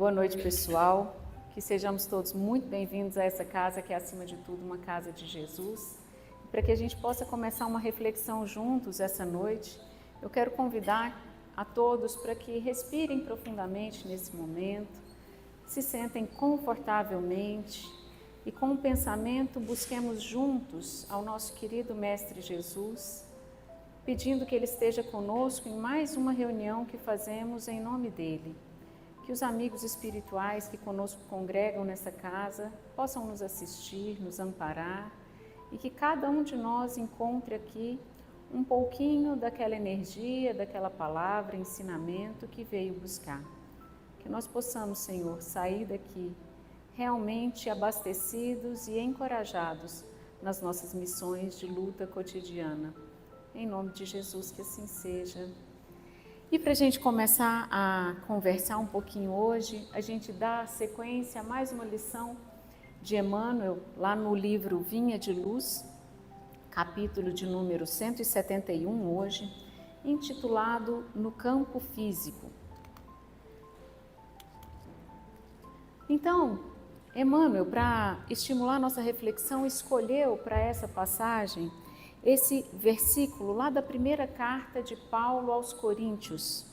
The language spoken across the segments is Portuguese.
Boa noite, pessoal. Que sejamos todos muito bem-vindos a essa casa que é, acima de tudo, uma casa de Jesus. Para que a gente possa começar uma reflexão juntos essa noite, eu quero convidar a todos para que respirem profundamente nesse momento, se sentem confortavelmente e com o pensamento busquemos juntos ao nosso querido Mestre Jesus, pedindo que Ele esteja conosco em mais uma reunião que fazemos em nome dEle. Que os amigos espirituais que conosco congregam nessa casa possam nos assistir, nos amparar e que cada um de nós encontre aqui um pouquinho daquela energia, daquela palavra, ensinamento que veio buscar. Que nós possamos, Senhor, sair daqui realmente abastecidos e encorajados nas nossas missões de luta cotidiana. Em nome de Jesus, que assim seja. E para a gente começar a conversar um pouquinho hoje, a gente dá sequência a mais uma lição de Emmanuel, lá no livro Vinha de Luz, capítulo de número 171 hoje, intitulado No Campo Físico. Então, Emmanuel, para estimular nossa reflexão, escolheu para essa passagem esse versículo lá da primeira carta de Paulo aos Coríntios.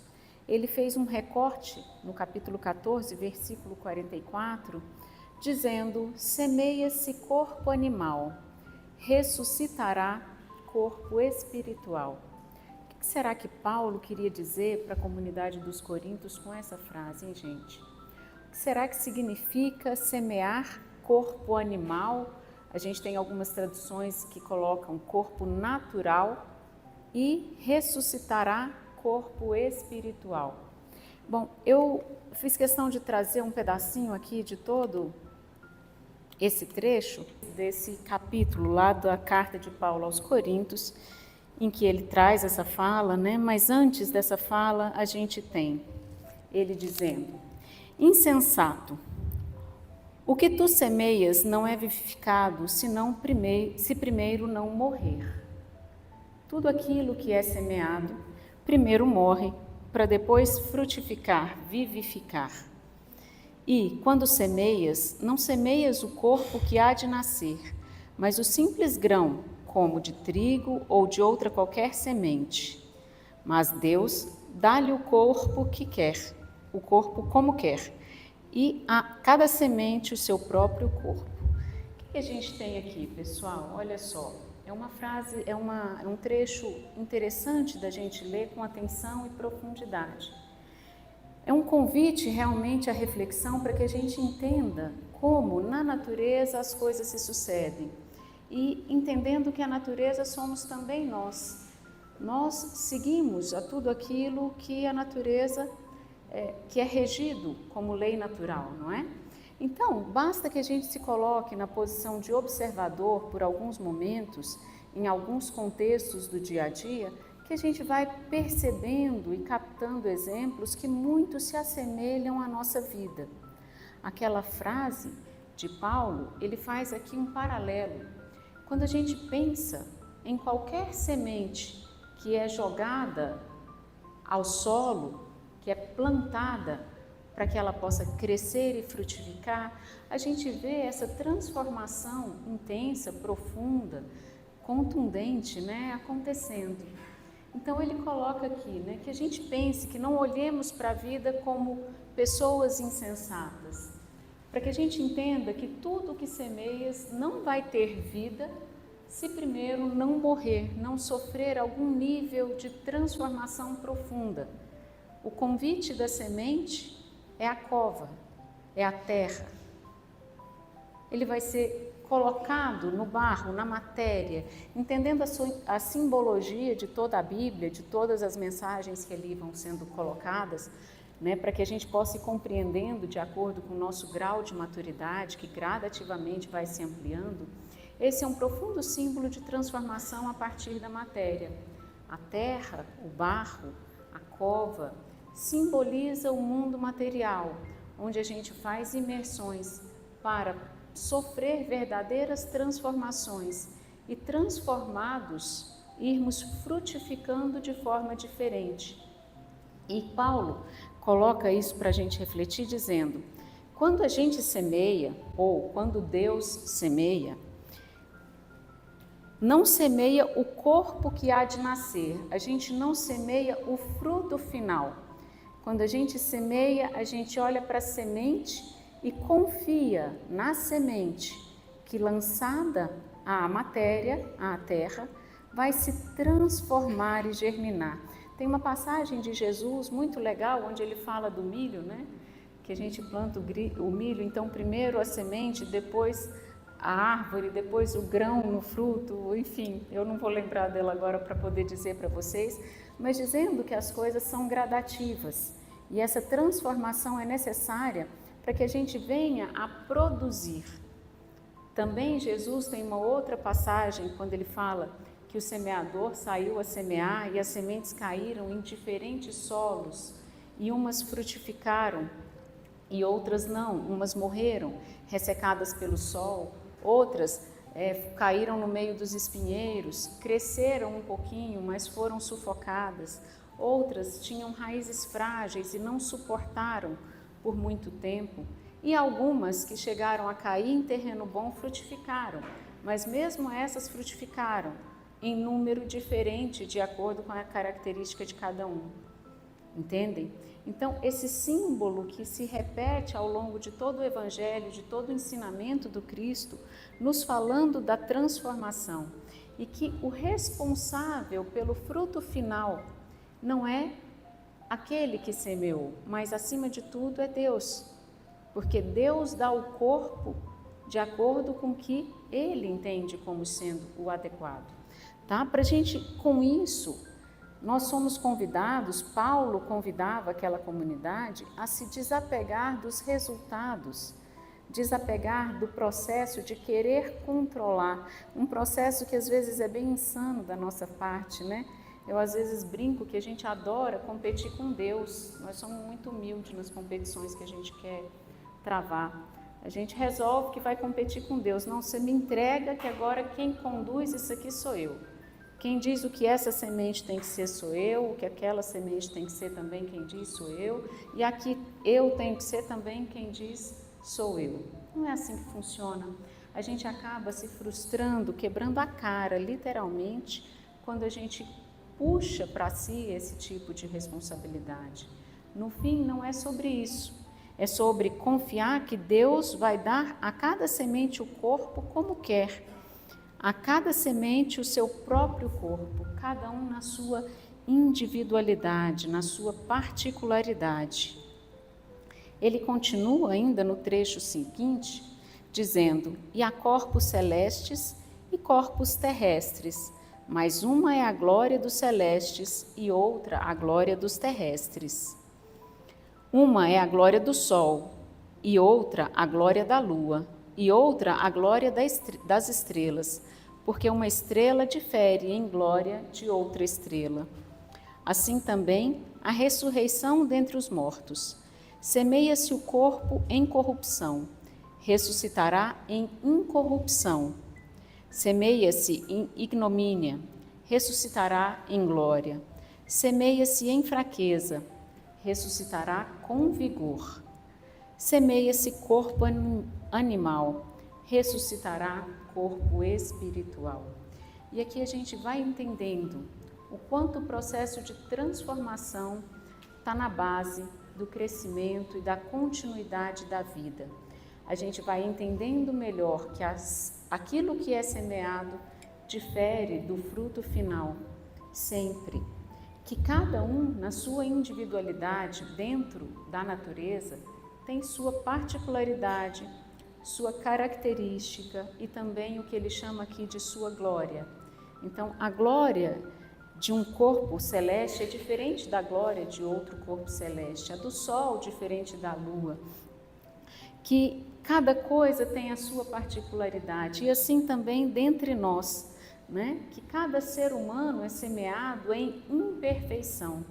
Ele fez um recorte no capítulo 14, versículo 44, dizendo: semeia-se corpo animal, ressuscitará corpo espiritual. O que será que Paulo queria dizer para a comunidade dos Coríntios com essa frase, hein, gente? O que será que significa semear corpo animal? A gente tem algumas traduções que colocam corpo natural e ressuscitará corpo espiritual. Bom, eu fiz questão de trazer um pedacinho aqui de todo esse trecho desse capítulo lá da carta de Paulo aos Coríntios, em que ele traz essa fala, né? Mas antes dessa fala a gente tem ele dizendo: insensato, o que tu semeias não é vivificado se primeiro não morrer. Tudo aquilo que é semeado primeiro morre, para depois frutificar, vivificar. E, quando semeias, não semeias o corpo que há de nascer, mas o simples grão, como de trigo ou de outra qualquer semente. Mas Deus dá-lhe o corpo que quer, o corpo como quer, e a cada semente o seu próprio corpo. O que a gente tem aqui, pessoal? Olha só, é uma frase, é um trecho interessante da gente ler com atenção e profundidade. É um convite realmente à reflexão para que a gente entenda como na natureza as coisas se sucedem e entendendo que a natureza somos também nós. Nós seguimos a tudo aquilo que a natureza que é regido como lei natural, não é? Então, basta que a gente se coloque na posição de observador por alguns momentos, em alguns contextos do dia a dia, que a gente vai percebendo e captando exemplos que muito se assemelham à nossa vida. Aquela frase de Paulo, ele faz aqui um paralelo. Quando a gente pensa em qualquer semente que é jogada ao solo, que é plantada para que ela possa crescer e frutificar, a gente vê essa transformação intensa, profunda, contundente, né, acontecendo. Então ele coloca aqui, né, que a gente pense, que não olhemos para a vida como pessoas insensatas, para que a gente entenda que tudo que semeias não vai ter vida se primeiro não morrer, não sofrer algum nível de transformação profunda. O convite da semente é a cova, é a terra. Ele vai ser colocado no barro, na matéria, entendendo a simbologia de toda a Bíblia, de todas as mensagens que ali vão sendo colocadas, né, para que a gente possa ir compreendendo de acordo com o nosso grau de maturidade, que gradativamente vai se ampliando. Esse é um profundo símbolo de transformação a partir da matéria. A terra, o barro, a cova, simboliza o mundo material, onde a gente faz imersões para sofrer verdadeiras transformações e, transformados, irmos frutificando de forma diferente. E Paulo coloca isso para a gente refletir dizendo, quando a gente semeia, ou quando Deus semeia, não semeia o corpo que há de nascer, a gente não semeia o fruto final. Quando a gente semeia, a gente olha para a semente e confia na semente que, lançada à matéria, à terra, vai se transformar e germinar. Tem uma passagem de Jesus muito legal, onde ele fala do milho, né? Que a gente planta o milho, então primeiro a semente, depois a árvore, depois o grão no fruto, enfim, eu não vou lembrar dela agora para poder dizer para vocês, mas dizendo que as coisas são gradativas e essa transformação é necessária para que a gente venha a produzir. Também Jesus tem uma outra passagem quando ele fala que o semeador saiu a semear e as sementes caíram em diferentes solos e umas frutificaram e outras não, umas morreram ressecadas pelo sol, outras caíram no meio dos espinheiros, cresceram um pouquinho, mas foram sufocadas, outras tinham raízes frágeis e não suportaram por muito tempo, e algumas que chegaram a cair em terreno bom frutificaram, mas mesmo essas frutificaram em número diferente de acordo com a característica de cada um. Entendem? Então, esse símbolo que se repete ao longo de todo o Evangelho, de todo o ensinamento do Cristo, nos falando da transformação, e que o responsável pelo fruto final não é aquele que semeou, mas acima de tudo é Deus, porque Deus dá o corpo de acordo com o que Ele entende como sendo o adequado. Tá? Para a gente, com isso, nós somos convidados, Paulo convidava aquela comunidade a se desapegar dos resultados, desapegar do processo de querer controlar, um processo que às vezes é bem insano da nossa parte, né? Eu às vezes brinco que a gente adora competir com Deus, nós somos muito humildes nas competições que a gente quer travar. A gente resolve que vai competir com Deus, não, você me entrega que agora quem conduz isso aqui sou eu. Quem diz o que essa semente tem que ser sou eu, o que aquela semente tem que ser também quem diz sou eu, e aqui eu tenho que ser também quem diz sou eu. Não é assim que funciona. A gente acaba se frustrando, quebrando a cara, literalmente, quando a gente puxa para si esse tipo de responsabilidade. No fim, não é sobre isso. É sobre confiar que Deus vai dar a cada semente o corpo como quer. A cada semente o seu próprio corpo, cada um na sua individualidade, na sua particularidade. Ele continua ainda no trecho seguinte, dizendo, e há corpos celestes e corpos terrestres, mas uma é a glória dos celestes e outra a glória dos terrestres. Uma é a glória do sol e outra a glória da lua, e outra a glória das estrelas, porque uma estrela difere em glória de outra estrela. Assim também, a ressurreição dentre os mortos. Semeia-se o corpo em corrupção, ressuscitará em incorrupção. Semeia-se em ignomínia, ressuscitará em glória. Semeia-se em fraqueza, ressuscitará com vigor. Semeia-se corpo animal, ressuscitará corpo espiritual. E aqui a gente vai entendendo o quanto o processo de transformação está na base do crescimento e da continuidade da vida. A gente vai entendendo melhor que aquilo que é semeado difere do fruto final, sempre. Que cada um, na sua individualidade, dentro da natureza, tem sua particularidade, sua característica e também o que ele chama aqui de sua glória. Então, a glória de um corpo celeste é diferente da glória de outro corpo celeste, a do sol diferente da lua, que cada coisa tem a sua particularidade e assim também dentre nós, né? Que cada ser humano é semeado em imperfeição,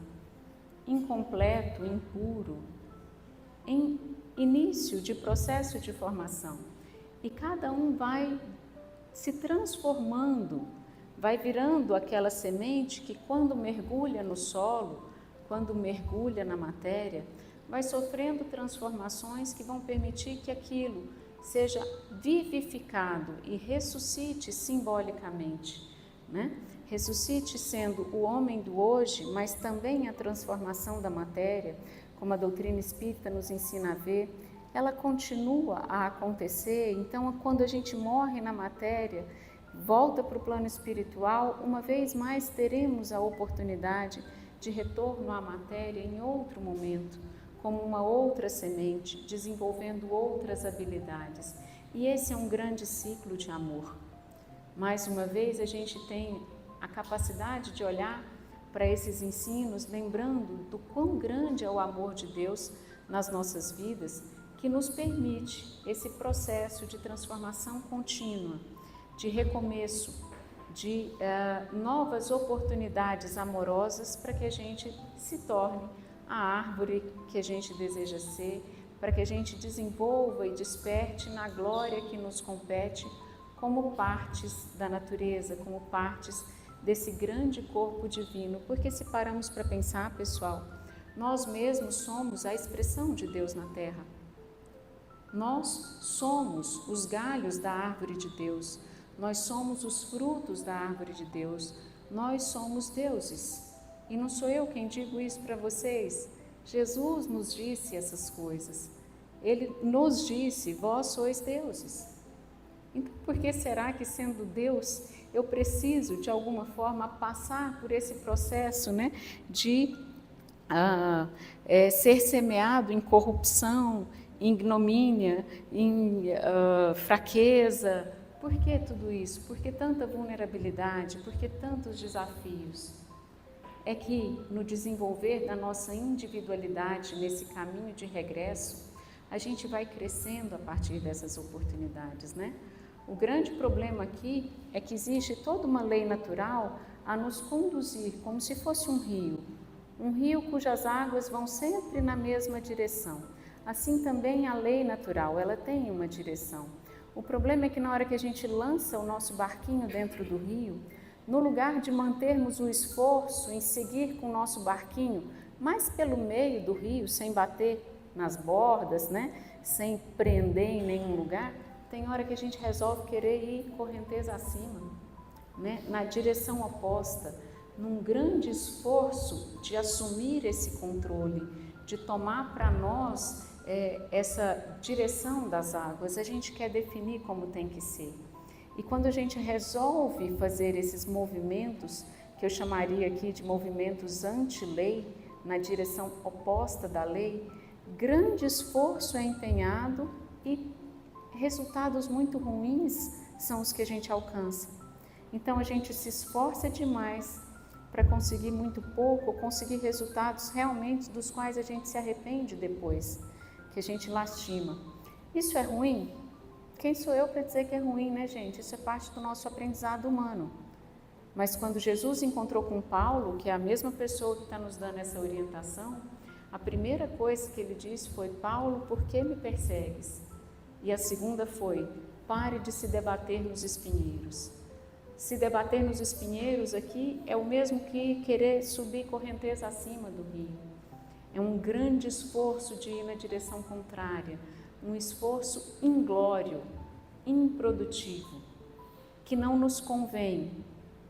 incompleto, impuro, em início de processo de formação. E cada um vai se transformando, vai virando aquela semente que quando mergulha no solo, quando mergulha na matéria, vai sofrendo transformações que vão permitir que aquilo seja vivificado e ressuscite simbolicamente, né? Ressuscite sendo o homem do hoje, mas também a transformação da matéria, como a doutrina espírita nos ensina a ver, ela continua a acontecer. Então, quando a gente morre na matéria, volta para o plano espiritual, uma vez mais teremos a oportunidade de retorno à matéria em outro momento, como uma outra semente, desenvolvendo outras habilidades. E esse é um grande ciclo de amor. Mais uma vez, a gente tem a capacidade de olhar para esses ensinos, lembrando do quão grande é o amor de Deus nas nossas vidas, que nos permite esse processo de transformação contínua, de recomeço, de novas oportunidades amorosas para que a gente se torne a árvore que a gente deseja ser, para que a gente desenvolva e desperte na glória que nos compete como partes da natureza, como partes desse grande corpo divino. Porque se paramos para pensar, pessoal, nós mesmos somos a expressão de Deus na Terra. Nós somos os galhos da árvore de Deus, nós somos os frutos da árvore de Deus, nós somos deuses. E não sou eu quem digo isso para vocês, Jesus nos disse essas coisas. Ele nos disse, vós sois deuses. Então, por que será que, sendo Deus, eu preciso, de alguma forma, passar por esse processo, né, de ser semeado em corrupção, em ignomínia, em fraqueza? Por que tudo isso? Por que tanta vulnerabilidade? Por que tantos desafios? É que no desenvolver da nossa individualidade, nesse caminho de regresso, a gente vai crescendo a partir dessas oportunidades, né? O grande problema aqui é que existe toda uma lei natural a nos conduzir como se fosse um rio cujas águas vão sempre na mesma direção. Assim também a lei natural, ela tem uma direção. O problema é que na hora que a gente lança o nosso barquinho dentro do rio, no lugar de mantermos o esforço em seguir com o nosso barquinho mais pelo meio do rio, sem bater nas bordas, né? Sem prender em nenhum lugar, tem hora que a gente resolve querer ir correnteza acima, né? Na direção oposta, num grande esforço de assumir esse controle, de tomar para nós essa direção das águas. A gente quer definir como tem que ser. E quando a gente resolve fazer esses movimentos, que eu chamaria aqui de movimentos anti-lei, na direção oposta da lei, grande esforço é empenhado e resultados muito ruins são os que a gente alcança. Então a gente se esforça demais para conseguir muito pouco, ou conseguir resultados realmente dos quais a gente se arrepende depois, que a gente lastima. Isso é ruim? Quem sou eu para dizer que é ruim, né, gente? Isso é parte do nosso aprendizado humano. Mas quando Jesus encontrou com Paulo, que é a mesma pessoa que está nos dando essa orientação, a primeira coisa que ele disse foi: Paulo, por que me persegues? E a segunda foi: pare de se debater nos espinheiros. Se debater nos espinheiros aqui é o mesmo que querer subir correnteza acima do rio. É um grande esforço de ir na direção contrária, um esforço inglório, improdutivo, que não nos convém,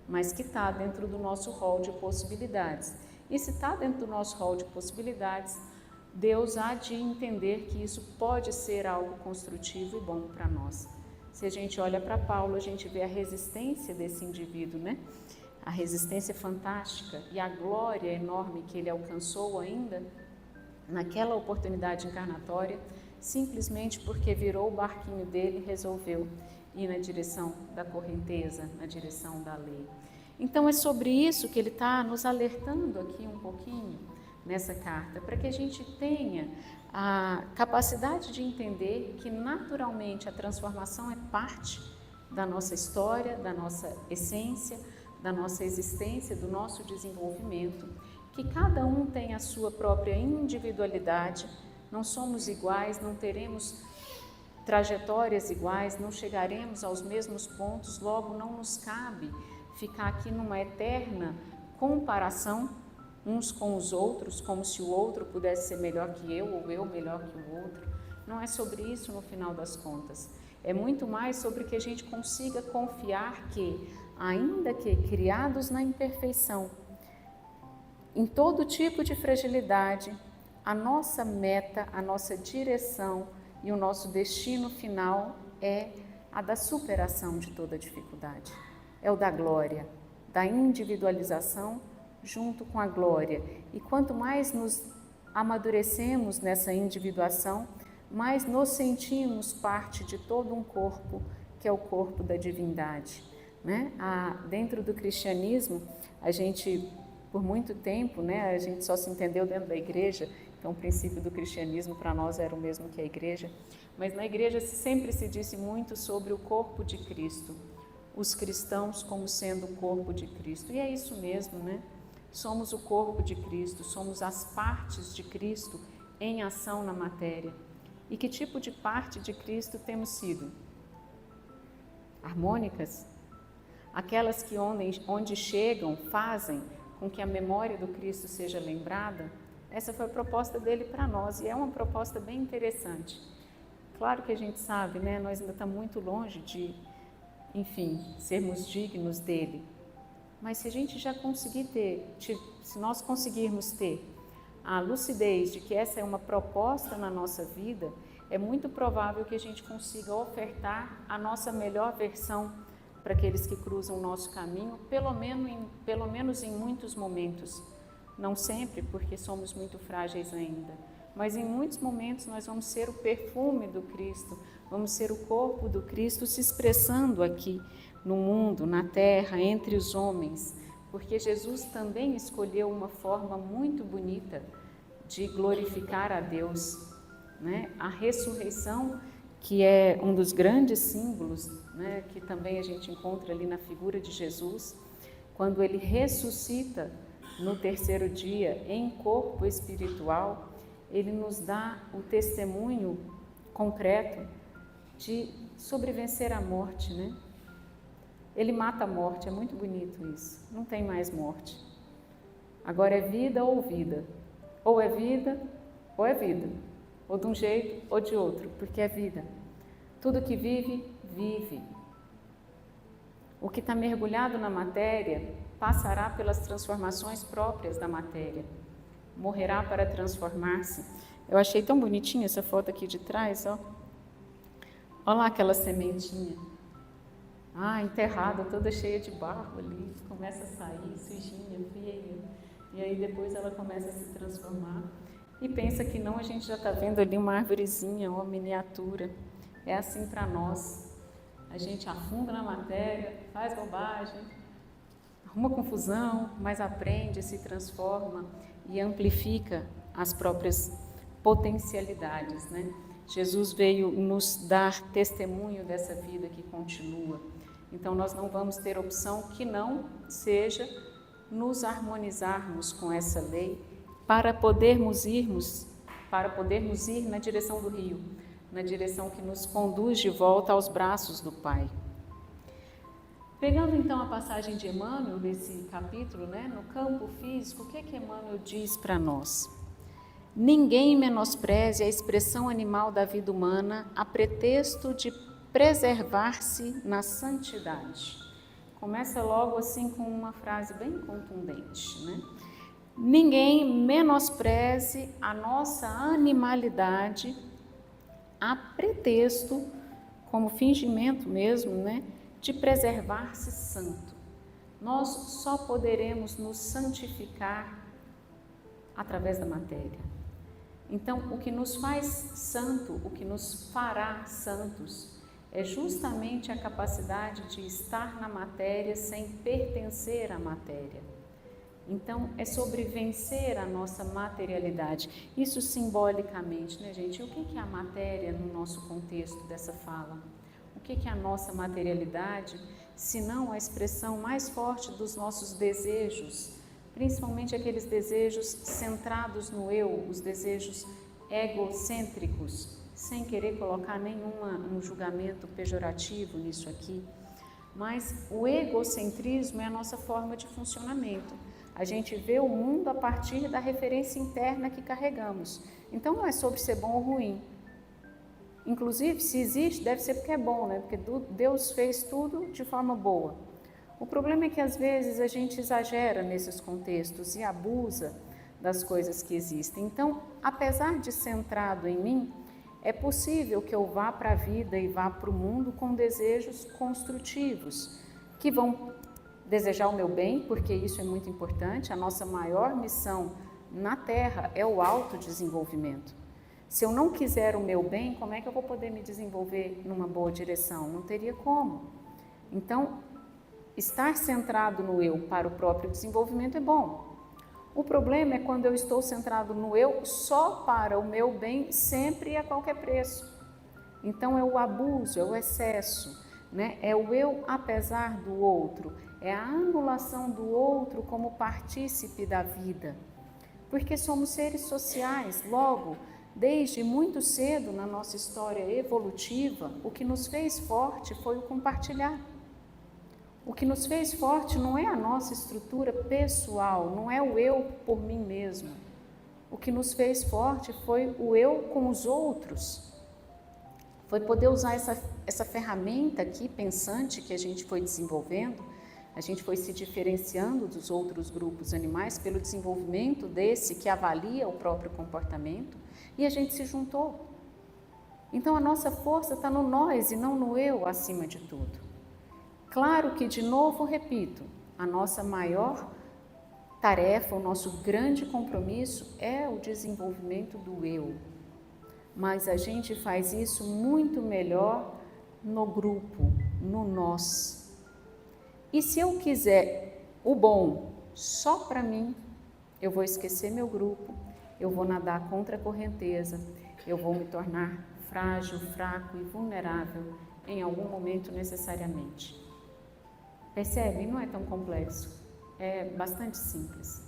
mas que está dentro do nosso rol de possibilidades. E se está dentro do nosso rol de possibilidades, Deus há de entender que isso pode ser algo construtivo e bom para nós. Se a gente olha para Paulo, a gente vê a resistência desse indivíduo, né? A resistência fantástica e a glória enorme que ele alcançou ainda naquela oportunidade encarnatória, simplesmente porque virou o barquinho dele e resolveu ir na direção da correnteza, na direção da lei. Então é sobre isso que ele está nos alertando aqui um pouquinho nessa carta, para que a gente tenha a capacidade de entender que naturalmente a transformação é parte da nossa história, da nossa essência, da nossa existência, do nosso desenvolvimento, que cada um tem a sua própria individualidade, não somos iguais, não teremos trajetórias iguais, não chegaremos aos mesmos pontos, logo não nos cabe ficar aqui numa eterna comparação, uns com os outros, como se o outro pudesse ser melhor que eu ou eu melhor que o outro. Não é sobre isso no final das contas. É muito mais sobre que a gente consiga confiar que, ainda que criados na imperfeição, em todo tipo de fragilidade, a nossa meta, a nossa direção e o nosso destino final é a da superação de toda dificuldade. É o da glória, da individualização junto com a glória. E quanto mais nos amadurecemos nessa individuação, mais nos sentimos parte de todo um corpo, que é o corpo da divindade, né? Dentro do cristianismo, a gente, por muito tempo, né, a gente só se entendeu dentro da igreja, então o princípio do cristianismo para nós era o mesmo que a igreja, mas na igreja sempre se disse muito sobre o corpo de Cristo, os cristãos como sendo o corpo de Cristo, e é isso mesmo, né? Somos o corpo de Cristo, somos as partes de Cristo em ação na matéria. E que tipo de parte de Cristo temos sido? Harmônicas? Aquelas que onde chegam fazem com que a memória do Cristo seja lembrada? Essa foi a proposta dele para nós e é uma proposta bem interessante. Claro que a gente sabe, né? Nós ainda estamos muito longe de, enfim, sermos dignos dele. Mas se a gente já conseguir se nós conseguirmos ter a lucidez de que essa é uma proposta na nossa vida, é muito provável que a gente consiga ofertar a nossa melhor versão para aqueles que cruzam o nosso caminho, pelo menos em muitos momentos. Não sempre, porque somos muito frágeis ainda, mas em muitos momentos nós vamos ser o perfume do Cristo, vamos ser o corpo do Cristo se expressando aqui no mundo, na terra, entre os homens, porque Jesus também escolheu uma forma muito bonita de glorificar a Deus, né? A ressurreição, que é um dos grandes símbolos, né, que também a gente encontra ali na figura de Jesus, quando ele ressuscita no terceiro dia em corpo espiritual, ele nos dá o testemunho concreto de sobrevencer a morte, né? Ele mata a morte, é muito bonito isso, não tem mais morte. Agora é vida ou vida, ou é vida ou é vida, ou de um jeito ou de outro, porque é vida. Tudo que vive, vive. O que está mergulhado na matéria passará pelas transformações próprias da matéria, morrerá para transformar-se. Eu achei tão bonitinha essa foto aqui de trás, ó. Olha lá aquela sementinha. Enterrada, toda cheia de barro ali, começa a sair, sujinha, feia, e aí depois ela começa a se transformar. E pensa que não, a gente já está vendo ali uma árvorezinha, uma miniatura. É assim para nós. A gente afunda na matéria, faz bobagem, arruma confusão, mas aprende, se transforma e amplifica as próprias potencialidades, né? Jesus veio nos dar testemunho dessa vida que continua. Então, nós não vamos ter opção que não seja nos harmonizarmos com essa lei para podermos ir na direção do rio, na direção que nos conduz de volta aos braços do Pai. Pegando então a passagem de Emmanuel, nesse capítulo, né, no campo físico, o que Emmanuel diz para nós? Ninguém menospreze a expressão animal da vida humana a pretexto de preservar-se na santidade. Começa logo assim com uma frase bem contundente, né? Ninguém menospreze a nossa animalidade a pretexto, como fingimento mesmo, né, de preservar-se santo. Nós só poderemos nos santificar através da matéria. Então, o que nos faz santo, o que nos fará santos, é justamente a capacidade de estar na matéria sem pertencer à matéria. Então, é sobre vencer a nossa materialidade. Isso simbolicamente, né, gente? O que é a matéria no nosso contexto dessa fala? O que é a nossa materialidade, se não a expressão mais forte dos nossos desejos, principalmente aqueles desejos centrados no eu, os desejos egocêntricos, sem querer colocar um julgamento pejorativo nisso aqui, mas o egocentrismo é a nossa forma de funcionamento. A gente vê o mundo a partir da referência interna que carregamos. Então não é sobre ser bom ou ruim. Inclusive, se existe, deve ser porque é bom, né? Porque Deus fez tudo de forma boa. O problema é que às vezes a gente exagera nesses contextos e abusa das coisas que existem. Então, apesar de centrado em mim, é possível que eu vá para a vida e vá para o mundo com desejos construtivos, que vão desejar o meu bem, porque isso é muito importante. A nossa maior missão na Terra é o autodesenvolvimento. Se eu não quiser o meu bem, como é que eu vou poder me desenvolver numa boa direção? Não teria como. Então, estar centrado no eu para o próprio desenvolvimento é bom. O problema é quando eu estou centrado no eu só para o meu bem, sempre e a qualquer preço. Então, é o abuso, é o excesso, né? É o eu apesar do outro, é a anulação do outro como partícipe da vida. Porque somos seres sociais, logo, desde muito cedo na nossa história evolutiva, o que nos fez forte foi o compartilhar. O que nos fez forte não é a nossa estrutura pessoal, não é o eu por mim mesmo. O que nos fez forte foi o eu com os outros. Foi poder usar essa ferramenta aqui, pensante, que a gente foi desenvolvendo. A gente foi se diferenciando dos outros grupos animais pelo desenvolvimento desse que avalia o próprio comportamento. E a gente se juntou. Então a nossa força está no nós e não no eu acima de tudo. Claro que, de novo, repito, a nossa maior tarefa, o nosso grande compromisso é o desenvolvimento do eu. Mas a gente faz isso muito melhor no grupo, no nós. E se eu quiser o bom só para mim, eu vou esquecer meu grupo, eu vou nadar contra a correnteza, eu vou me tornar frágil, fraco e vulnerável em algum momento necessariamente. Percebe? Não é tão complexo, é bastante simples.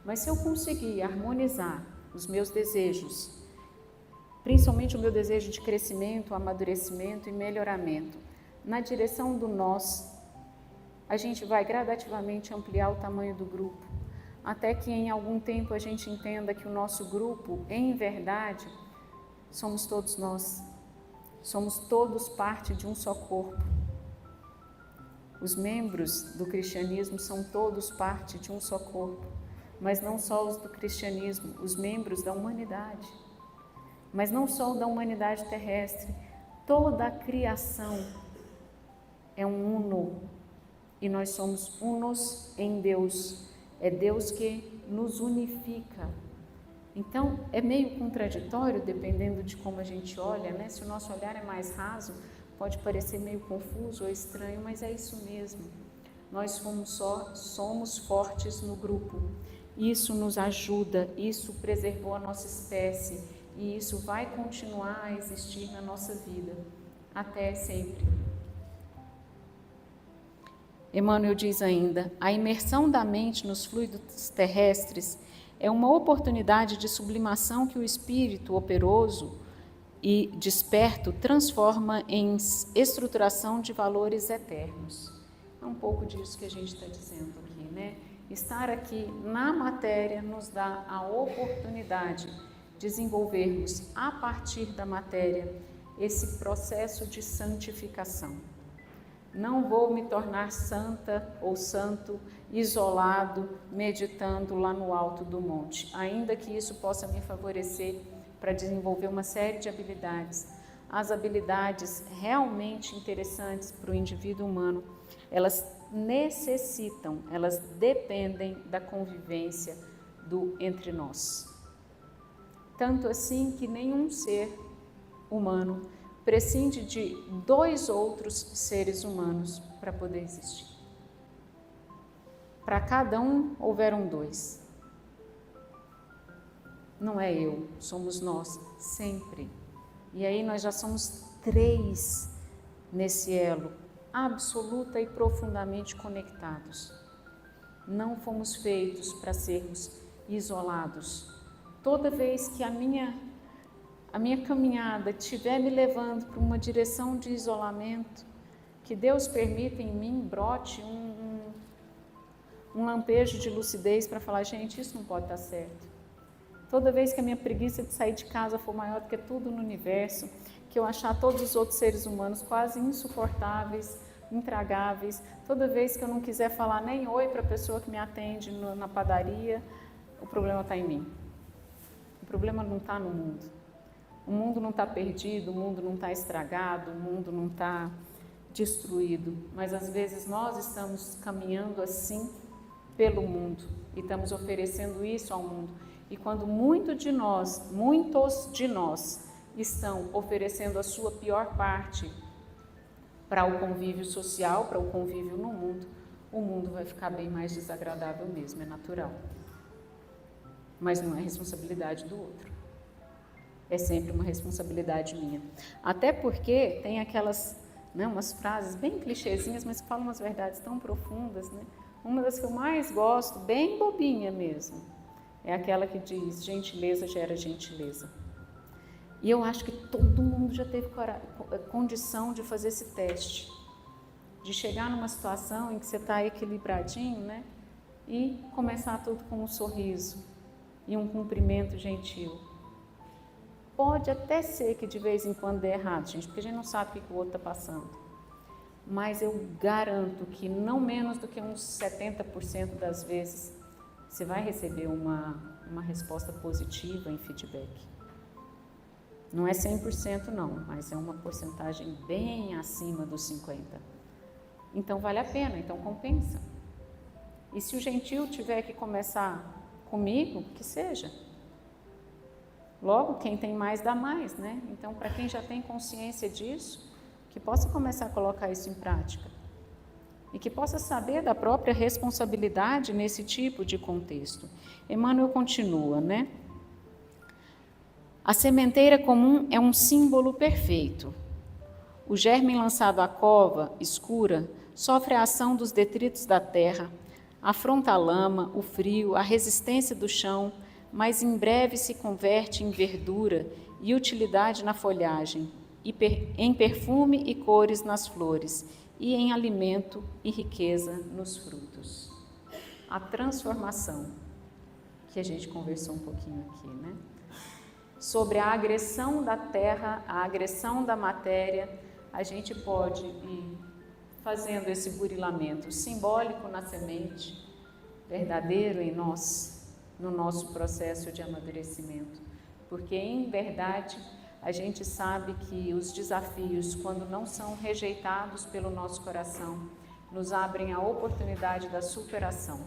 Mas se eu conseguir harmonizar os meus desejos, principalmente o meu desejo de crescimento, amadurecimento e melhoramento, na direção do nós, a gente vai gradativamente ampliar o tamanho do grupo, até que em algum tempo a gente entenda que o nosso grupo, em verdade, somos todos nós. Somos todos parte de um só corpo. Os membros do cristianismo são todos parte de um só corpo, mas não só os do cristianismo, os membros da humanidade. Mas não só o da humanidade terrestre, toda a criação é um uno, e nós somos unos em Deus. É Deus que nos unifica. Então, é meio contraditório, dependendo de como a gente olha, né? Se o nosso olhar é mais raso, pode parecer meio confuso ou estranho, mas é isso mesmo. Nós somos fortes no grupo. Isso nos ajuda, isso preservou a nossa espécie e isso vai continuar a existir na nossa vida, até sempre. Emmanuel diz ainda: a imersão da mente nos fluidos terrestres é uma oportunidade de sublimação que o espírito operoso e desperto transforma em estruturação de valores eternos. É um pouco disso que a gente está dizendo aqui, né? Estar aqui na matéria nos dá a oportunidade de desenvolvermos a partir da matéria esse processo de santificação. Não vou me tornar santa ou santo isolado, meditando lá no alto do monte, ainda que isso possa me favorecer para desenvolver uma série de habilidades. As habilidades realmente interessantes para o indivíduo humano, elas necessitam, elas dependem da convivência entre nós. Tanto assim que nenhum ser humano prescinde de dois outros seres humanos para poder existir. Para cada um, houveram dois. Não é eu, somos nós, sempre. E aí nós já somos três nesse elo, absoluta e profundamente conectados. Não fomos feitos para sermos isolados. Toda vez que a minha caminhada estiver me levando para uma direção de isolamento, que Deus permita em mim brote um lampejo de lucidez para falar, gente, isso não pode estar certo. Toda vez que a minha preguiça de sair de casa for maior do que tudo no universo, que eu achar todos os outros seres humanos quase insuportáveis, intragáveis, toda vez que eu não quiser falar nem oi para a pessoa que me atende na padaria, o problema está em mim. O problema não está no mundo. O mundo não está perdido, o mundo não está estragado, o mundo não está destruído, mas às vezes nós estamos caminhando assim pelo mundo e estamos oferecendo isso ao mundo. E quando muitos de nós estão oferecendo a sua pior parte para o convívio social, para o convívio no mundo, o mundo vai ficar bem mais desagradável mesmo, é natural. Mas não é responsabilidade do outro. É sempre uma responsabilidade minha. Até porque tem aquelas, né, umas frases bem clichêzinhas, mas que falam umas verdades tão profundas, né? Uma das que eu mais gosto, bem bobinha mesmo, é aquela que diz, gentileza gera gentileza. E eu acho que todo mundo já teve condição de fazer esse teste, de chegar numa situação em que você está equilibradinho, né? E começar tudo com um sorriso e um cumprimento gentil. Pode até ser que de vez em quando dê errado, gente, porque a gente não sabe o que o outro está passando. Mas eu garanto que não menos do que uns 70% das vezes você vai receber uma resposta positiva em feedback. Não é 100% não, mas é uma porcentagem bem acima dos 50%. Então vale a pena, então compensa. E se o gentil tiver que começar comigo, que seja. Logo, quem tem mais dá mais, né? Então, para quem já tem consciência disso, que possa começar a colocar isso em prática. E que possa saber da própria responsabilidade nesse tipo de contexto. Emmanuel continua, né? A sementeira comum é um símbolo perfeito. O germe lançado à cova escura sofre a ação dos detritos da terra, afronta a lama, o frio, a resistência do chão, mas em breve se converte em verdura e utilidade na folhagem, em perfume e cores nas flores, e em alimento e riqueza nos frutos. A transformação, que a gente conversou um pouquinho aqui, né? Sobre a agressão da terra, a agressão da matéria, a gente pode ir fazendo esse burilamento simbólico na semente, verdadeiro em nós, no nosso processo de amadurecimento, porque em verdade a gente sabe que os desafios, quando não são rejeitados pelo nosso coração, nos abrem a oportunidade da superação.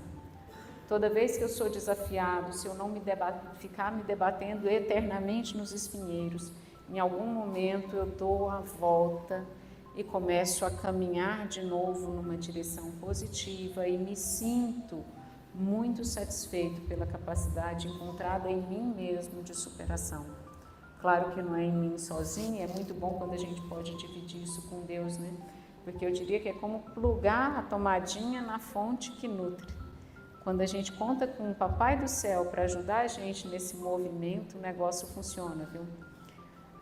Toda vez que eu sou desafiado, se eu não ficar me debatendo eternamente nos espinheiros, em algum momento eu dou a volta e começo a caminhar de novo numa direção positiva e me sinto muito satisfeito pela capacidade encontrada em mim mesmo de superação. Claro que não é em mim sozinho, é muito bom quando a gente pode dividir isso com Deus, né? Porque eu diria que é como plugar a tomadinha na fonte que nutre. Quando a gente conta com o Papai do Céu para ajudar a gente nesse movimento, o negócio funciona, viu?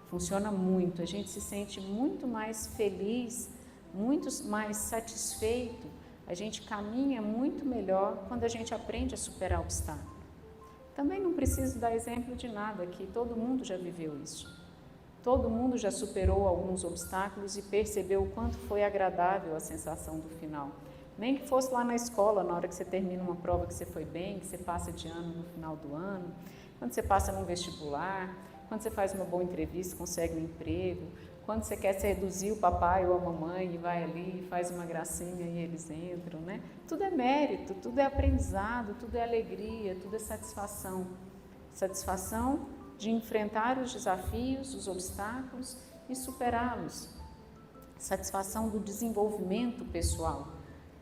Funciona muito, a gente se sente muito mais feliz, muito mais satisfeito, a gente caminha muito melhor quando a gente aprende a superar obstáculos. Também não preciso dar exemplo de nada aqui, todo mundo já viveu isso. Todo mundo já superou alguns obstáculos e percebeu o quanto foi agradável a sensação do final. Nem que fosse lá na escola, na hora que você termina uma prova que você foi bem, que você passa de ano no final do ano, quando você passa num vestibular, quando você faz uma boa entrevista, consegue um emprego, quando você quer seduzir o papai ou a mamãe e vai ali e faz uma gracinha e eles entram, né? Tudo é mérito, tudo é aprendizado, tudo é alegria, tudo é satisfação. Satisfação de enfrentar os desafios, os obstáculos e superá-los. Satisfação do desenvolvimento pessoal.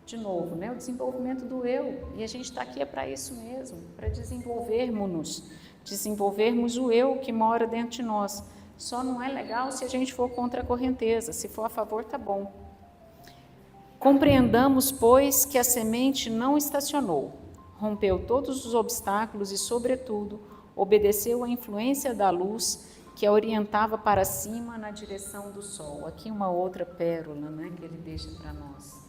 De novo, né? O desenvolvimento do eu. E a gente está aqui para isso mesmo, para desenvolvermos o eu que mora dentro de nós. Só não é legal se a gente for contra a correnteza, se for a favor, tá bom. Compreendamos, pois, que a semente não estacionou, rompeu todos os obstáculos e, sobretudo, obedeceu à influência da luz que a orientava para cima na direção do sol. Aqui uma outra pérola, né, que ele deixa para nós.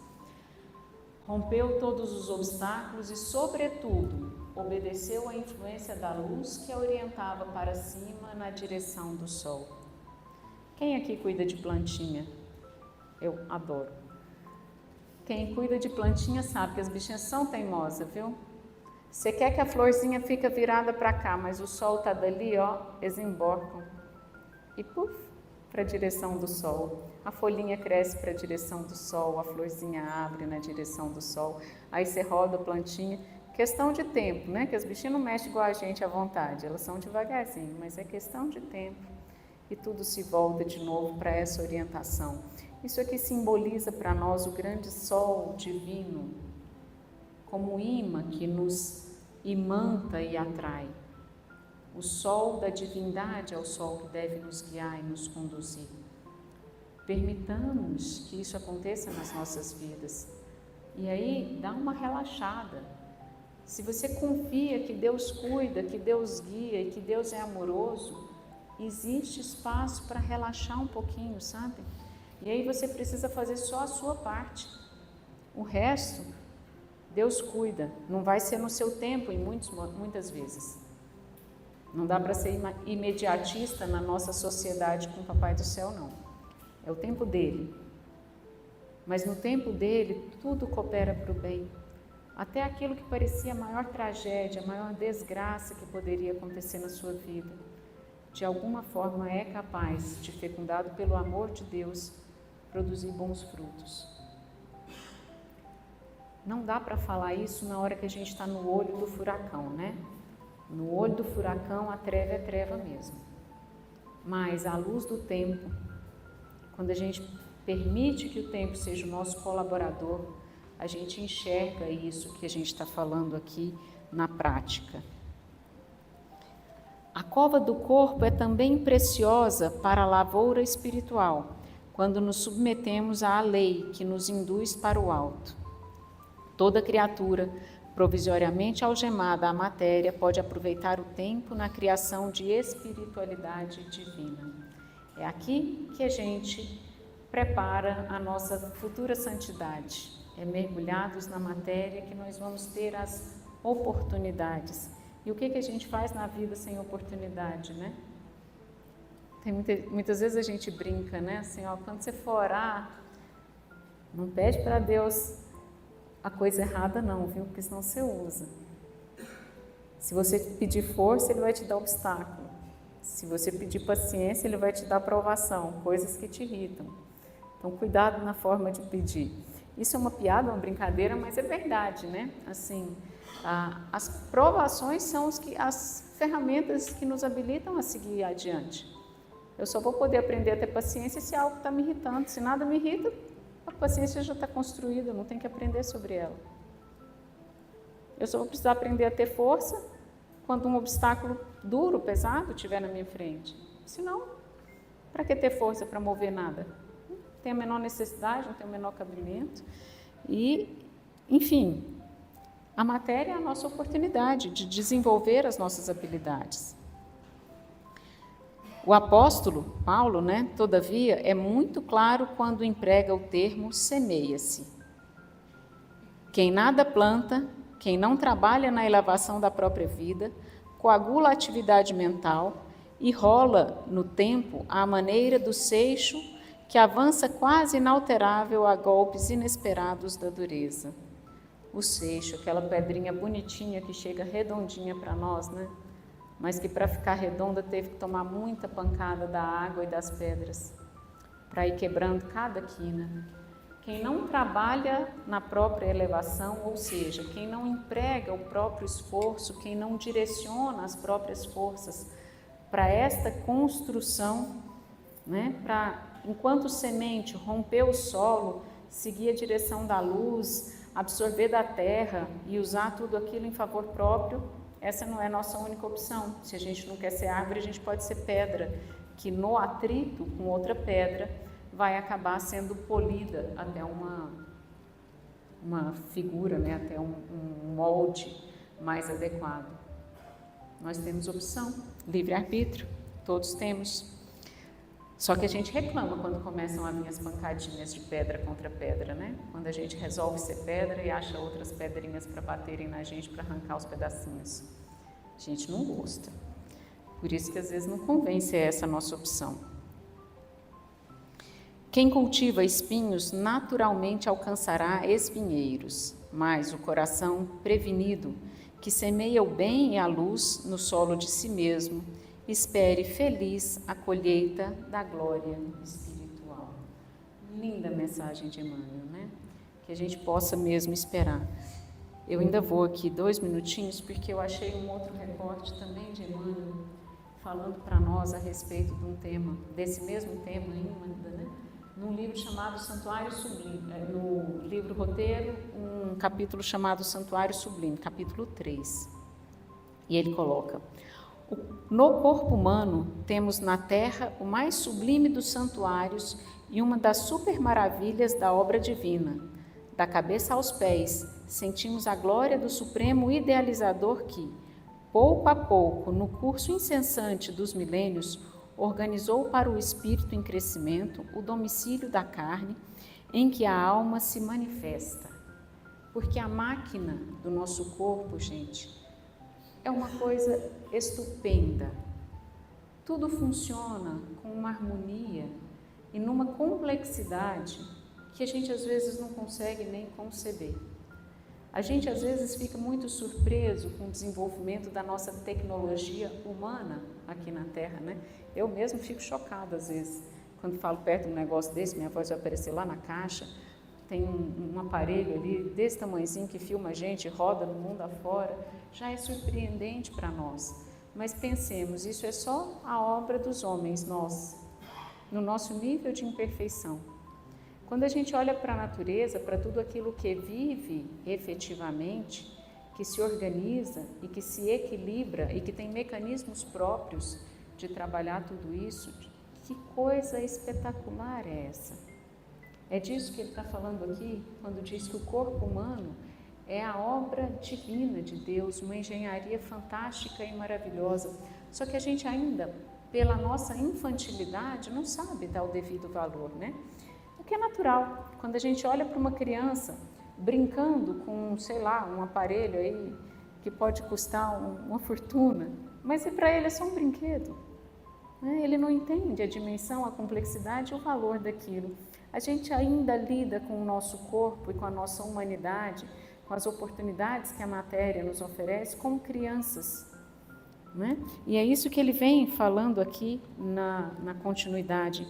rompeu todos os obstáculos e, sobretudo, obedeceu à influência da luz que a orientava para cima na direção do sol. Quem aqui cuida de plantinha? Eu adoro. Quem cuida de plantinha sabe que as bichinhas são teimosas, viu? Você quer que a florzinha fique virada para cá, mas o sol tá dali, ó, eles emborcam e puf, para a direção do sol. A folhinha cresce para a direção do sol, a florzinha abre na direção do sol, aí você roda a plantinha. Questão de tempo, né? Que as bichinhas não mexem igual a gente à vontade, elas são devagarzinho, mas é questão de tempo e tudo se volta de novo para essa orientação. Isso aqui simboliza para nós o grande sol divino, como imã que nos imanta e atrai. O sol da divindade é o sol que deve nos guiar e nos conduzir. Permitamos que isso aconteça nas nossas vidas. E aí, dá uma relaxada. Se você confia que Deus cuida, que Deus guia e que Deus é amoroso, existe espaço para relaxar um pouquinho, sabe? E aí você precisa fazer só a sua parte. O resto, Deus cuida. Não vai ser no seu tempo, muitas vezes. Não dá para ser imediatista na nossa sociedade com o Papai do Céu, não. É o tempo dele. Mas no tempo dele, tudo coopera para o bem. Até aquilo que parecia a maior tragédia, a maior desgraça que poderia acontecer na sua vida, de alguma forma é capaz de, fecundado pelo amor de Deus, produzir bons frutos. Não dá para falar isso na hora que a gente está no olho do furacão, né? No olho do furacão, a treva é treva mesmo. Mas à luz do tempo, quando a gente permite que o tempo seja o nosso colaborador, a gente enxerga isso que a gente está falando aqui na prática. A cova do corpo é também preciosa para a lavoura espiritual, quando nos submetemos à lei que nos induz para o alto. Toda criatura provisoriamente algemada à matéria pode aproveitar o tempo na criação de espiritualidade divina. É aqui que a gente prepara a nossa futura santidade. É mergulhados na matéria que nós vamos ter as oportunidades. E o que a gente faz na vida sem oportunidade, né? Muitas vezes a gente brinca, né? Assim, ó, quando você for orar, não pede para Deus a coisa errada não, viu? Porque senão você usa. Se você pedir força, Ele vai te dar obstáculo. Se você pedir paciência, Ele vai te dar provação, coisas que te irritam. Então, cuidado na forma de pedir. Isso é uma piada, uma brincadeira, mas é verdade, né? Assim, as provações são as ferramentas que nos habilitam a seguir adiante. Eu só vou poder aprender a ter paciência se algo está me irritando. Se nada me irrita, a paciência já está construída, eu não tenho que aprender sobre ela. Eu só vou precisar aprender a ter força quando um obstáculo duro, pesado, estiver na minha frente. Senão, para que ter força para mover nada? Não tem a menor necessidade, não tem o menor cabimento. E, enfim, a matéria é a nossa oportunidade de desenvolver as nossas habilidades. O apóstolo Paulo, né, todavia, é muito claro quando emprega o termo semeia-se. Quem nada planta, quem não trabalha na elevação da própria vida, coagula a atividade mental e rola no tempo à maneira do seixo que avança quase inalterável a golpes inesperados da dureza. O seixo, aquela pedrinha bonitinha que chega redondinha para nós, né? Mas que para ficar redonda teve que tomar muita pancada da água e das pedras, para ir quebrando cada quina. Quem não trabalha na própria elevação, ou seja, quem não emprega o próprio esforço, quem não direciona as próprias forças para esta construção, né, para, enquanto semente, romper o solo, seguir a direção da luz, absorver da terra e usar tudo aquilo em favor próprio, essa não é a nossa única opção. Se a gente não quer ser árvore, a gente pode ser pedra, que no atrito com outra pedra vai acabar sendo polida até uma figura, né? Até um molde mais adequado. Nós temos opção, livre-arbítrio, todos temos. Só que a gente reclama quando começam a vir as pancadinhas de pedra contra pedra, né? Quando a gente resolve ser pedra e acha outras pedrinhas para baterem na gente, para arrancar os pedacinhos. A gente não gosta. Por isso que às vezes não convém ser essa a nossa opção. Quem cultiva espinhos naturalmente alcançará espinheiros, mas o coração prevenido, que semeia o bem e a luz no solo de si mesmo, espere feliz a colheita da glória espiritual. Linda mensagem de Emmanuel, né? Que a gente possa mesmo esperar. Eu ainda vou aqui 2 minutinhos, porque eu achei um outro recorte também de Emmanuel, falando para nós a respeito de um tema, desse mesmo tema ainda, né? Num livro chamado Santuário Sublime, no livro Roteiro, um capítulo chamado Santuário Sublime, capítulo 3. E ele coloca: no corpo humano temos na terra o mais sublime dos santuários e uma das supermaravilhas da obra divina. Da cabeça aos pés, sentimos a glória do Supremo Idealizador que, pouco a pouco, no curso incessante dos milênios, organizou para o espírito em crescimento o domicílio da carne, em que a alma se manifesta. Porque a máquina do nosso corpo, gente, é uma coisa estupenda. Tudo funciona com uma harmonia e numa complexidade que a gente às vezes não consegue nem conceber. A gente às vezes fica muito surpreso com o desenvolvimento da nossa tecnologia humana aqui na Terra, né? Eu mesmo fico chocada às vezes, quando falo perto de um negócio desse, minha voz vai aparecer lá na caixa, tem um aparelho ali desse tamanhozinho que filma a gente, roda no mundo afora, já é surpreendente para nós. Mas pensemos, isso é só a obra dos homens, nós, no nosso nível de imperfeição. Quando a gente olha para a natureza, para tudo aquilo que vive efetivamente, que se organiza e que se equilibra e que tem mecanismos próprios de trabalhar tudo isso, que coisa espetacular é essa? É disso que ele está falando aqui, quando diz que o corpo humano é a obra divina de Deus, uma engenharia fantástica e maravilhosa. Só que a gente ainda, pela nossa infantilidade, não sabe dar o devido valor, né? O que é natural. Quando a gente olha para uma criança brincando com, sei lá, um aparelho aí que pode custar uma fortuna, mas para ele é só um brinquedo, né? Ele não entende a dimensão, a complexidade e o valor daquilo. A gente ainda lida com o nosso corpo e com a nossa humanidade, com as oportunidades que a matéria nos oferece como crianças, né? E é isso que ele vem falando aqui na continuidade.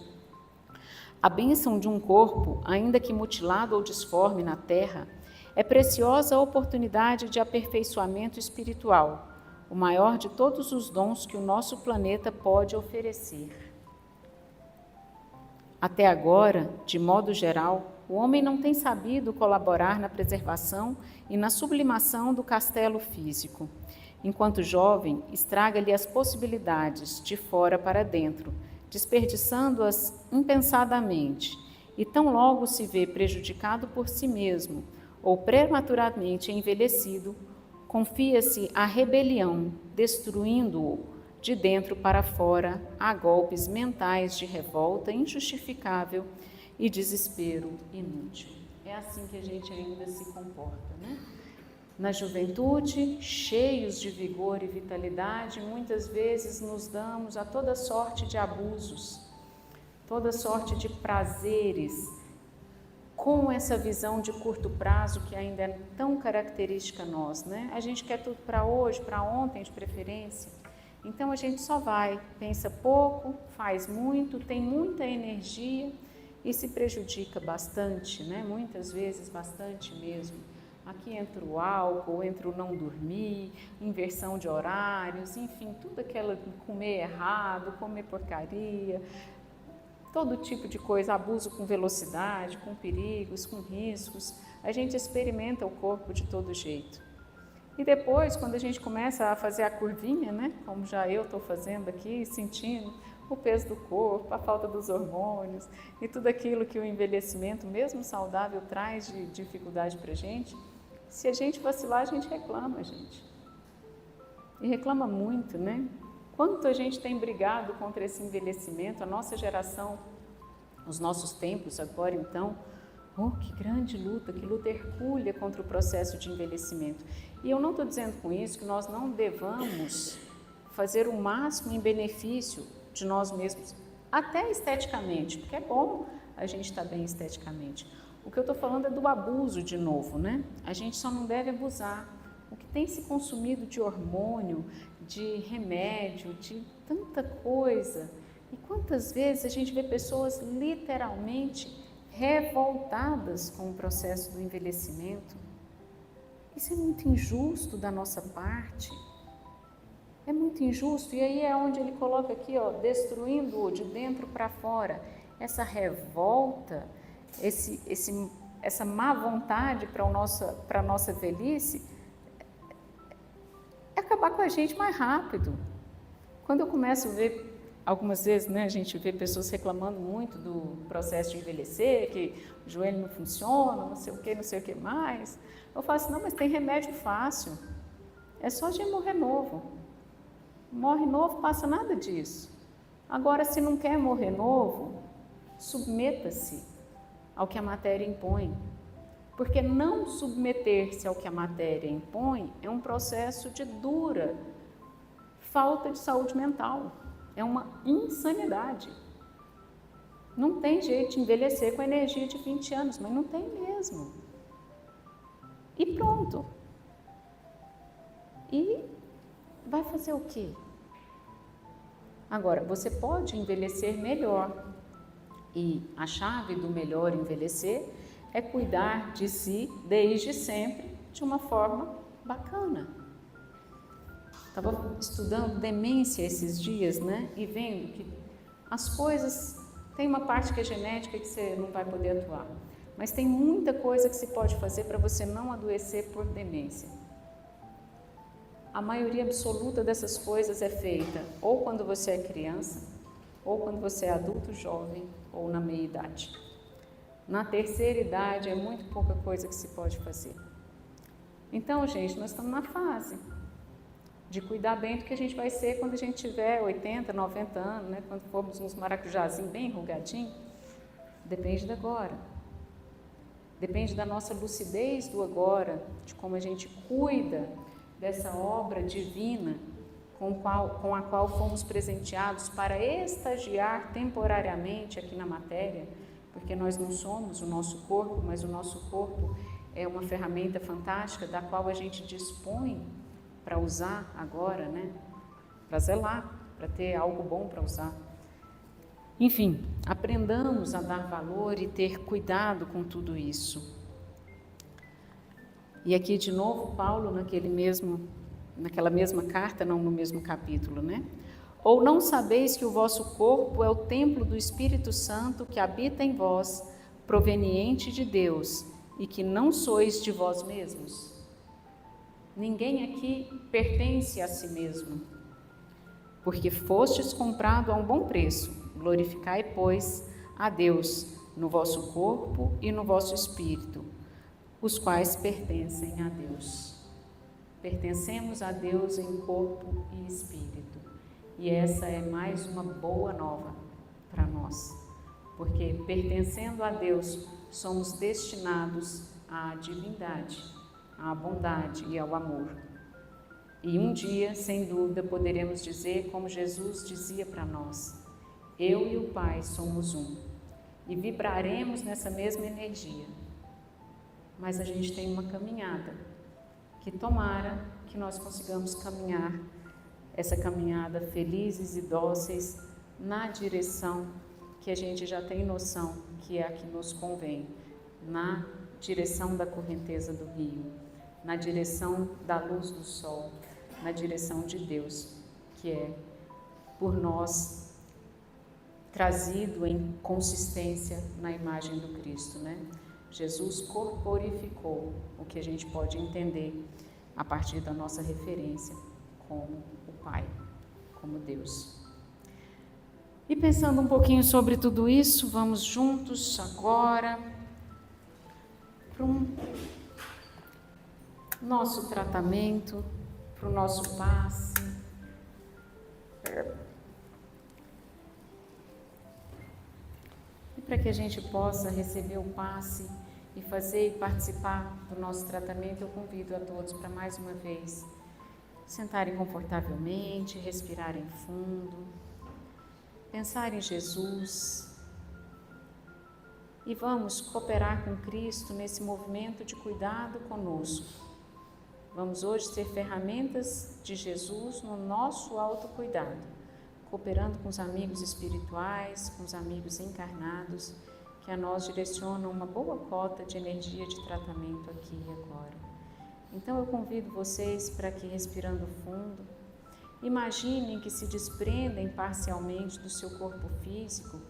A bênção de um corpo, ainda que mutilado ou disforme na terra, é preciosa oportunidade de aperfeiçoamento espiritual, o maior de todos os dons que o nosso planeta pode oferecer. Até agora, de modo geral, o homem não tem sabido colaborar na preservação e na sublimação do castelo físico. Enquanto jovem, estraga-lhe as possibilidades de fora para dentro, desperdiçando-as impensadamente, e tão logo se vê prejudicado por si mesmo ou prematuramente envelhecido, confia-se à rebelião, destruindo-o de dentro para fora a golpes mentais de revolta injustificável e desespero inútil. É assim que a gente ainda se comporta, né? Na juventude, cheios de vigor e vitalidade, muitas vezes nos damos a toda sorte de abusos, toda sorte de prazeres, com essa visão de curto prazo que ainda é tão característica nossa, né? A gente quer tudo para hoje, para ontem de preferência. Então a gente só vai, pensa pouco, faz muito, tem muita energia e se prejudica bastante, né? Muitas vezes bastante mesmo. Aqui entra o álcool, entra o não dormir, inversão de horários, enfim, tudo aquela comer errado, comer porcaria, todo tipo de coisa, abuso com velocidade, com perigos, com riscos. A gente experimenta o corpo de todo jeito. E depois, quando a gente começa a fazer a curvinha, né, como já eu estou fazendo aqui, sentindo o peso do corpo, a falta dos hormônios e tudo aquilo que o envelhecimento, mesmo saudável, traz de dificuldade para a gente, se a gente vacilar, a gente reclama, gente. E reclama muito, né? Quanto a gente tem brigado contra esse envelhecimento, a nossa geração, os nossos tempos agora então, que grande luta, que luta hercúlea contra o processo de envelhecimento. E eu não estou dizendo com isso que nós não devamos fazer o máximo em benefício de nós mesmos, até esteticamente, porque é bom a gente estar bem esteticamente. O que eu estou falando é do abuso de novo, né? A gente só não deve abusar. O que tem se consumido de hormônio, de remédio, de tanta coisa. E quantas vezes a gente vê pessoas literalmente revoltadas com o processo do envelhecimento? Isso é muito injusto da nossa parte. É muito injusto. E aí é onde ele coloca aqui, destruindo-o de dentro para fora. Essa revolta, essa má vontade para a nossa velhice, é acabar com a gente mais rápido. Quando eu começo a ver, algumas vezes, né, a gente vê pessoas reclamando muito do processo de envelhecer, que o joelho não funciona, não sei o que mais. Eu falo assim, não, mas tem remédio fácil. É só a gente morrer novo. Morre novo, passa nada disso. Agora, se não quer morrer novo, submeta-se ao que a matéria impõe. Porque não submeter-se ao que a matéria impõe é um processo de dura falta de saúde mental. É uma insanidade. Não tem jeito de envelhecer com a energia de 20 anos, mas não tem mesmo. E pronto. E vai fazer o quê? Agora, você pode envelhecer melhor. E a chave do melhor envelhecer é cuidar de si desde sempre de uma forma bacana. Estava estudando demência esses dias, né? E vendo que as coisas, tem uma parte que é genética que você não vai poder atuar, mas tem muita coisa que se pode fazer para você não adoecer por demência. A maioria absoluta dessas coisas é feita ou quando você é criança, ou quando você é adulto jovem, ou na meia-idade. Na terceira idade é muito pouca coisa que se pode fazer. Então, gente, nós estamos na fase de cuidar bem do que a gente vai ser quando a gente tiver 80, 90 anos, né? Quando formos uns maracujazinhos bem enrugadinhos. Depende do agora. Depende da nossa lucidez do agora, de como a gente cuida dessa obra divina com a qual fomos presenteados para estagiar temporariamente aqui na matéria, porque nós não somos o nosso corpo, mas o nosso corpo é uma ferramenta fantástica da qual a gente dispõe para usar agora, né? Para zelar, para ter algo bom para usar. Enfim, aprendamos a dar valor e ter cuidado com tudo isso. E aqui de novo Paulo, naquela mesma carta, não no mesmo capítulo, né? Ou não sabeis que o vosso corpo é o templo do Espírito Santo que habita em vós, proveniente de Deus, e que não sois de vós mesmos? Ninguém aqui pertence a si mesmo, porque fostes comprado a um bom preço. Glorificai, pois, a Deus no vosso corpo e no vosso espírito, os quais pertencem a Deus. Pertencemos a Deus em corpo e espírito. E essa é mais uma boa nova para nós, porque pertencendo a Deus, somos destinados à divindade, à bondade e ao amor. E um dia, sem dúvida, poderemos dizer como Jesus dizia para nós: eu e o Pai somos um, e vibraremos nessa mesma energia. Mas a gente tem uma caminhada, que tomara que nós consigamos caminhar essa caminhada felizes e dóceis na direção que a gente já tem noção que é a que nos convém, na direção da correnteza do rio, na direção da luz do sol, na direção de Deus, que é por nós trazido em consistência na imagem do Cristo, né? Jesus corporificou o que a gente pode entender a partir da nossa referência como o Pai, como Deus. E pensando um pouquinho sobre tudo isso, vamos juntos agora para o nosso tratamento, para o nosso passe, E para que a gente possa receber o passe e fazer e participar do nosso tratamento, eu convido a todos para mais uma vez sentarem confortavelmente, respirarem fundo, pensar em Jesus e vamos cooperar com Cristo nesse movimento de cuidado conosco. Vamos hoje ser ferramentas de Jesus no nosso autocuidado, cooperando com os amigos espirituais, com os amigos encarnados, que a nós direcionam uma boa cota de energia de tratamento aqui e agora. Então eu convido vocês para que, respirando fundo, imaginem que se desprendem parcialmente do seu corpo físico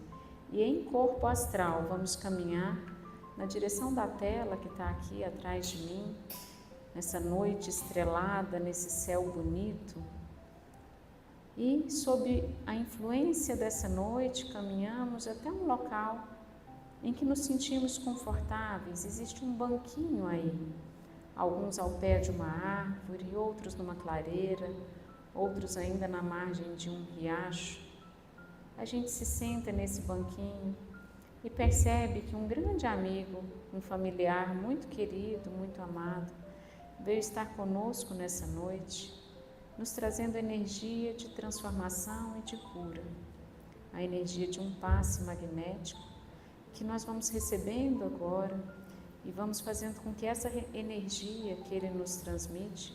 e em corpo astral vamos caminhar na direção da tela que está aqui atrás de mim, nessa noite estrelada, nesse céu bonito. E sob a influência dessa noite caminhamos até um local em que nos sentimos confortáveis. Existe um banquinho aí, alguns ao pé de uma árvore, outros numa clareira, outros ainda na margem de um riacho. A gente se senta nesse banquinho e percebe que um grande amigo, um familiar muito querido, muito amado, veio estar conosco nessa noite, nos trazendo energia de transformação e de cura, a energia de um passe magnético que nós vamos recebendo agora e vamos fazendo com que essa energia que ele nos transmite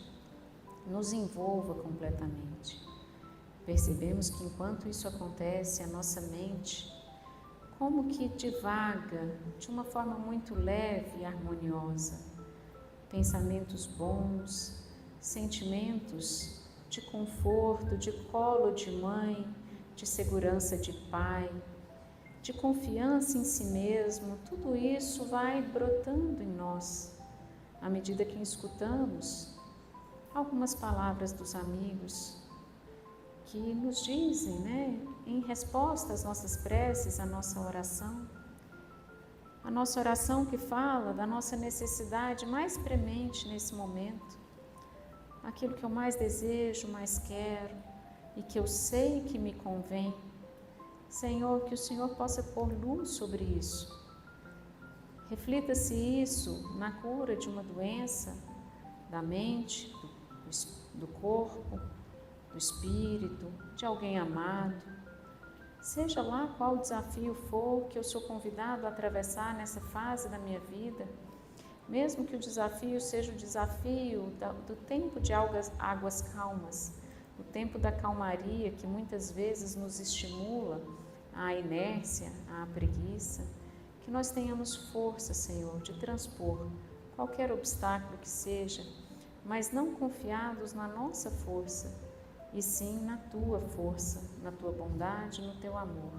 nos envolva completamente. Percebemos que enquanto isso acontece, a nossa mente como que divaga de uma forma muito leve e harmoniosa. Pensamentos bons, sentimentos de conforto, de colo de mãe, de segurança de pai, de confiança em si mesmo, tudo isso vai brotando em nós, à medida que escutamos algumas palavras dos amigos que nos dizem, em resposta às nossas preces, à nossa oração. A nossa oração que fala da nossa necessidade mais premente nesse momento, aquilo que eu mais desejo, mais quero e que eu sei que me convém. Senhor, que o Senhor possa pôr luz sobre isso. Reflita-se isso na cura de uma doença da mente, do corpo, do espírito, de alguém amado. Seja lá qual desafio for que eu sou convidado a atravessar nessa fase da minha vida, mesmo que o desafio seja o desafio do tempo de águas calmas, o tempo da calmaria que muitas vezes nos estimula à inércia, à preguiça, que nós tenhamos força, Senhor, de transpor qualquer obstáculo que seja, mas não confiados na nossa força, e sim na Tua força, na Tua bondade, no Teu amor.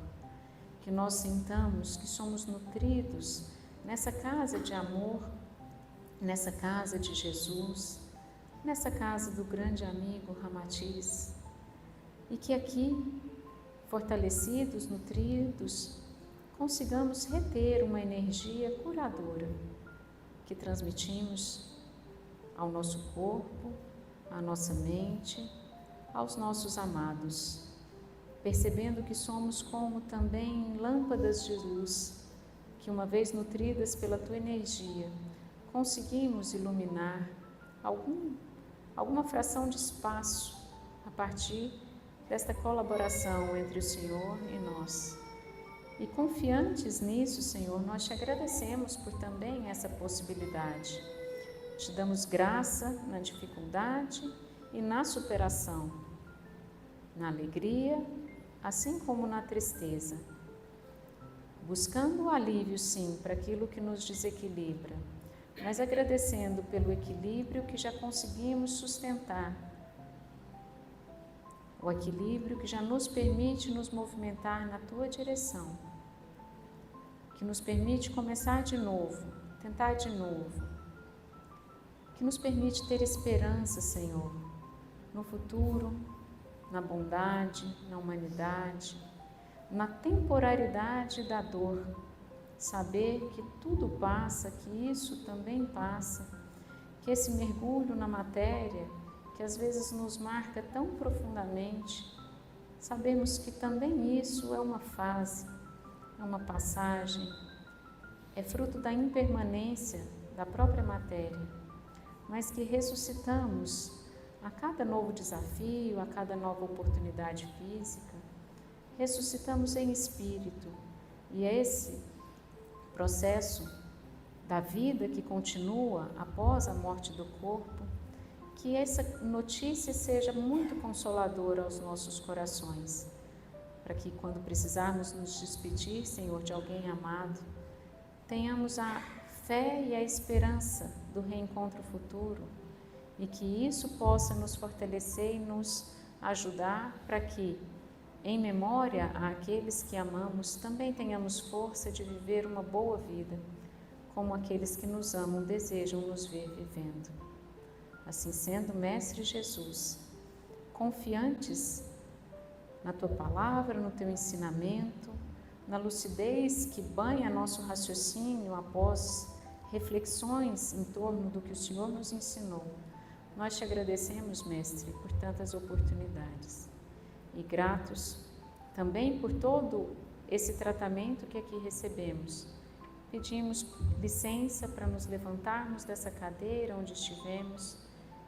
Que nós sintamos que somos nutridos nessa casa de amor, nessa casa de Jesus, nessa casa do grande amigo Ramatiz, e que aqui, fortalecidos, nutridos, consigamos reter uma energia curadora que transmitimos ao nosso corpo, à nossa mente, aos nossos amados, percebendo que somos como também lâmpadas de luz, que uma vez nutridas pela Tua energia, conseguimos iluminar alguma fração de espaço a partir desta colaboração entre o Senhor e nós. E confiantes nisso, Senhor, nós Te agradecemos por também essa possibilidade. Te damos graça na dificuldade e na superação, na alegria, assim como na tristeza, buscando o alívio, sim, para aquilo que nos desequilibra, mas agradecendo pelo equilíbrio que já conseguimos sustentar, o equilíbrio que já nos permite nos movimentar na Tua direção, que nos permite começar de novo, tentar de novo, que nos permite ter esperança, Senhor, no futuro, na bondade, na humanidade, na temporalidade da dor, saber que tudo passa, que isso também passa, que esse mergulho na matéria, que às vezes nos marca tão profundamente, sabemos que também isso é uma fase, é uma passagem, é fruto da impermanência da própria matéria, mas que ressuscitamos a cada novo desafio, a cada nova oportunidade física, ressuscitamos em espírito. E esse processo da vida que continua após a morte do corpo, que essa notícia seja muito consoladora aos nossos corações, para que quando precisarmos nos despedir, Senhor, de alguém amado, tenhamos a fé e a esperança do reencontro futuro e que isso possa nos fortalecer e nos ajudar para que, em memória àqueles que amamos, também tenhamos força de viver uma boa vida, como aqueles que nos amam desejam nos ver vivendo. Assim sendo, Mestre Jesus, confiantes na Tua palavra, no Teu ensinamento, na lucidez que banha nosso raciocínio após reflexões em torno do que o Senhor nos ensinou, nós Te agradecemos, Mestre, por tantas oportunidades e gratos também por todo esse tratamento que aqui recebemos. Pedimos licença para nos levantarmos dessa cadeira onde estivemos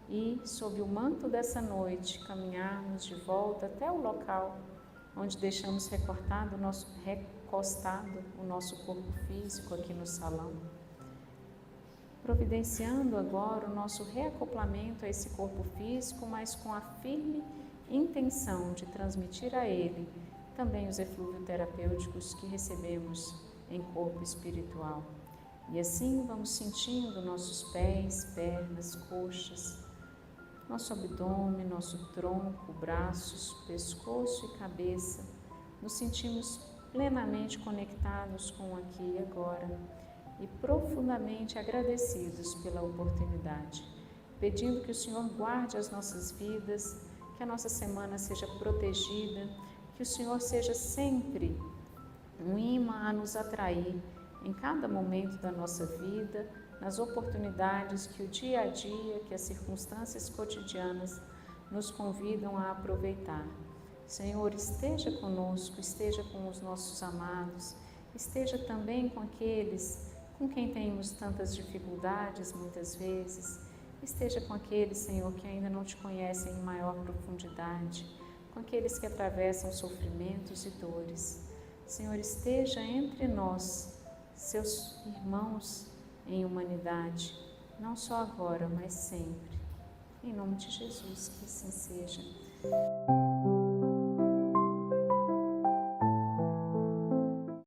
e, sob o manto dessa noite, caminharmos de volta até o local onde deixamos recostado o nosso corpo físico aqui no salão, providenciando agora o nosso reacoplamento a esse corpo físico, mas com a firme intenção de transmitir a ele também os eflúvios terapêuticos que recebemos em corpo espiritual. E assim vamos sentindo nossos pés, pernas, coxas, nosso abdômen, nosso tronco, braços, pescoço e cabeça. Nos sentimos plenamente conectados com o aqui e agora e profundamente agradecidos pela oportunidade, pedindo que o Senhor guarde as nossas vidas, que a nossa semana seja protegida, que o Senhor seja sempre um imã a nos atrair em cada momento da nossa vida, nas oportunidades que o dia a dia, que as circunstâncias cotidianas nos convidam a aproveitar. Senhor, esteja conosco, esteja com os nossos amados, esteja também com aqueles com quem temos tantas dificuldades muitas vezes, esteja com aqueles, Senhor, que ainda não Te conhecem em maior profundidade, com aqueles que atravessam sofrimentos e dores. Senhor, esteja entre nós, seus irmãos em humanidade, não só agora, mas sempre. Em nome de Jesus, que assim seja.